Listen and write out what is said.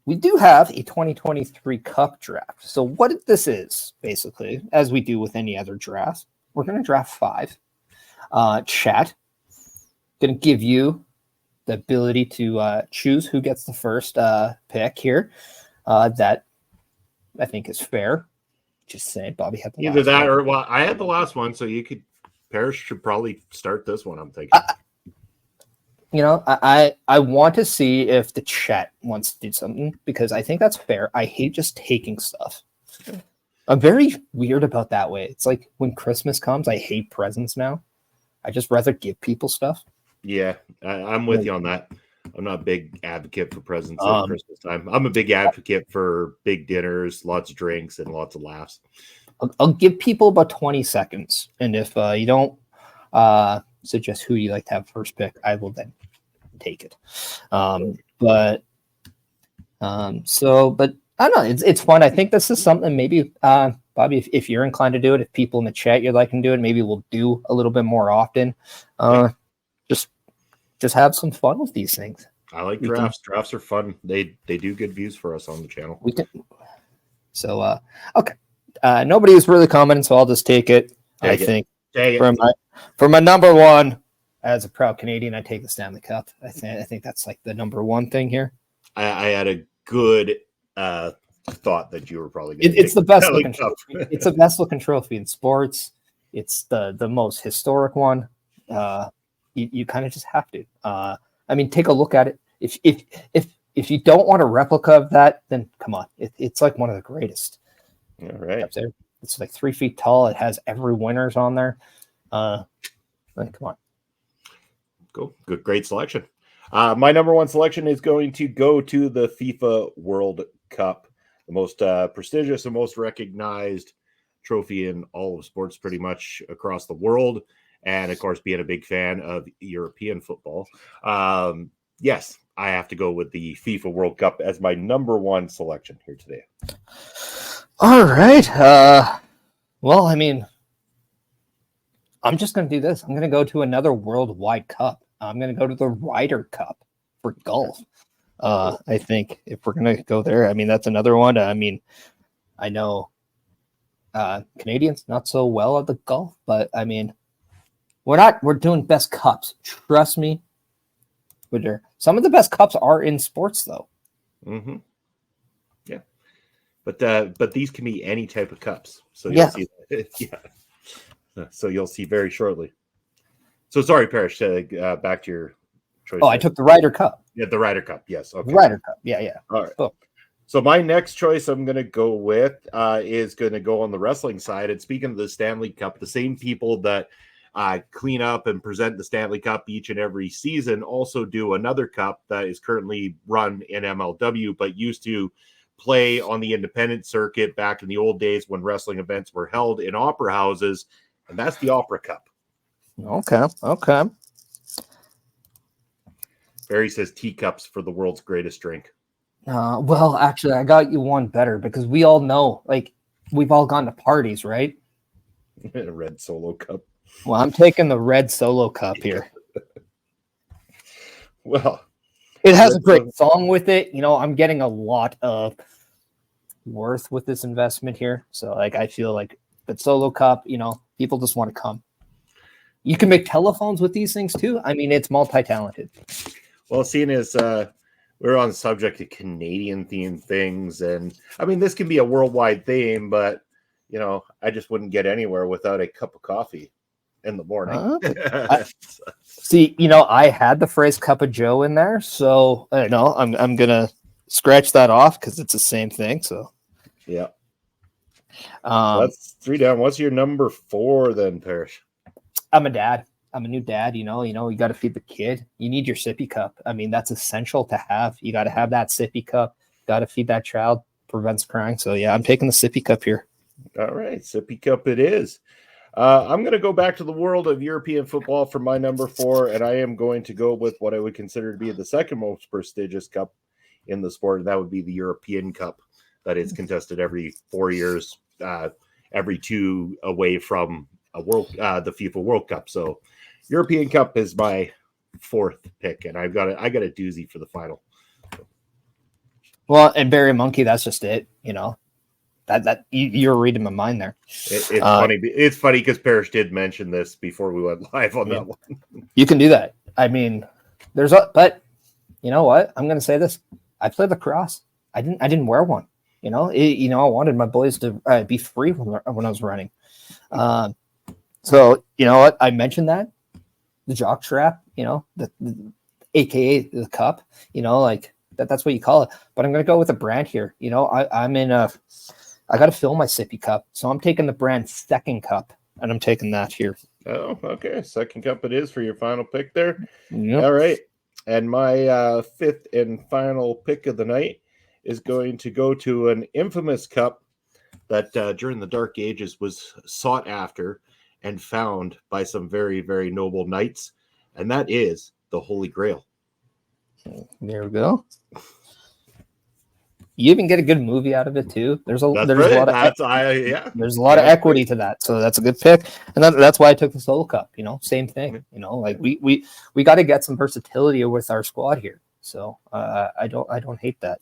we do have a 2023 Cup draft. So what this is, basically, as we do with any other draft, we're going to draft 5. Chat, going to give you the ability to choose who gets the first pick here. That I think is fair. Just saying, Bobby had the either last that one. or, well, I had the last one, so you could. Parrish should probably start this one, I'm thinking. I want to see if the chat wants to do something because I think that's fair. I hate just taking stuff. I'm very weird about that way. It's like when Christmas comes, I hate presents now. I just rather give people stuff. Yeah, I'm with you on that. I'm not a big advocate for presents at Christmas time. I'm a big advocate for big dinners, lots of drinks, and lots of laughs. I'll give people about 20 seconds. And if you don't suggest who you like to have first pick, I will then take it. But I don't know. It's fun. I think this is something maybe, Bobby, if you're inclined to do it, if people in the chat you'd like to do it, maybe we'll do a little bit more often. Just have some fun with these things. I like drafts. Drafts are fun. They do good views for us on the channel. We can. So okay. Nobody was really commenting, so I'll just take it. I think for my number one, as a proud Canadian, I take the Stanley Cup. I think that's like the number one thing here. I had a good thought that you were probably going to. It's the best looking trophy. It's the best looking trophy in sports. It's the most historic one. You kind of just have to. I mean, take a look at it. If you don't want a replica of that, then come on. It's like one of the greatest. All right. It's like 3 feet tall. It has every winners on there. Come on. Cool. Good. Great selection. My number one selection is going to go to the FIFA World Cup, the most prestigious and most recognized trophy in all of sports pretty much across the world. And, of course, being a big fan of European football. Yes, I have to go with the FIFA World Cup as my number one selection here today. All right. Well, I mean, I'm just going to do this. I'm going to go to another worldwide cup. I'm going to go to the Ryder Cup for golf. I think if we're going to go there, I mean, that's another one. I mean, I know Canadians not so well at the golf, but I mean, we're doing best cups. Trust me. Some of the best cups are in sports, though. Mm-hmm. Yeah. But these can be any type of cups. So you'll see. Yeah. So you'll see very shortly. So sorry, Parrish, back to your choice. Oh, I took the Ryder Cup. Yeah, the Ryder Cup. Yes. Okay. Ryder Cup. Yeah. All right. Oh. So my next choice I'm going to go with is going to go on the wrestling side. And speaking of the Stanley Cup, the same people that clean up and present the Stanley Cup each and every season also do another cup that is currently run in MLW, but used to play on the independent circuit back in the old days when wrestling events were held in opera houses, and that's the Opera Cup. Okay. Barry says teacups for the world's greatest drink. Well, actually, I got you one better because we all know, like, we've all gone to parties, right? A red Solo cup. Well, I'm taking the red Solo cup here. Well, it has a great song with it. You know, I'm getting a lot of worth with this investment here. So, like, I feel like the Solo cup, you know, people just want to come. You can make telephones with these things too. I mean, it's multi-talented. Well, seeing as we're on the subject of Canadian themed things, and I mean, this can be a worldwide theme, but you know, I just wouldn't get anywhere without a cup of coffee in the morning. See, you know, I had the phrase "cup of Joe" in there, so I know I'm gonna scratch that off because it's the same thing. So, yeah, that's 3 down. What's your number 4 then, Parrish? I'm a dad. I'm a new dad. You know, you got to feed the kid. You need your sippy cup. I mean, that's essential to have. You got to have that sippy cup. Got to feed that child. Prevents crying. So yeah, I'm taking the sippy cup here. All right, sippy cup it is. I'm going to go back to the world of European football for my number 4, and I am going to go with what I would consider to be the second most prestigious cup in the sport, and that would be the European Cup that is contested every 4 years, every 2 away from the FIFA World Cup. So European Cup is my 4th pick, and I got a doozy for the final. Well, and Barry Monkey, that's just it. That you're reading my mind there. It's funny. It's funny because Parrish did mention this before we went live on that one. You can do that. I mean, but you know what? I'm going to say this. I played lacrosse. I didn't wear one. I wanted my boys to be free when I was running. So you know what? I mentioned that the jock strap. The AKA the cup. Like that's what you call it. But I'm going to go with a brand here. I'm in a. I got to fill my sippy cup, so I'm taking the brand Second Cup, and I'm taking that here. Oh, okay. Second Cup it is for your final pick there. Yep. All right. And my fifth and final pick of the night is going to go to an infamous cup that during the Dark Ages was sought after and found by some very, very noble knights, and that is the Holy Grail. There we go. You even get a good movie out of it too. There's a lot of equity to that, so that's a good pick. And that's why I took the Solo Cup. Same thing. Like we got to get some versatility with our squad here. So I don't hate that.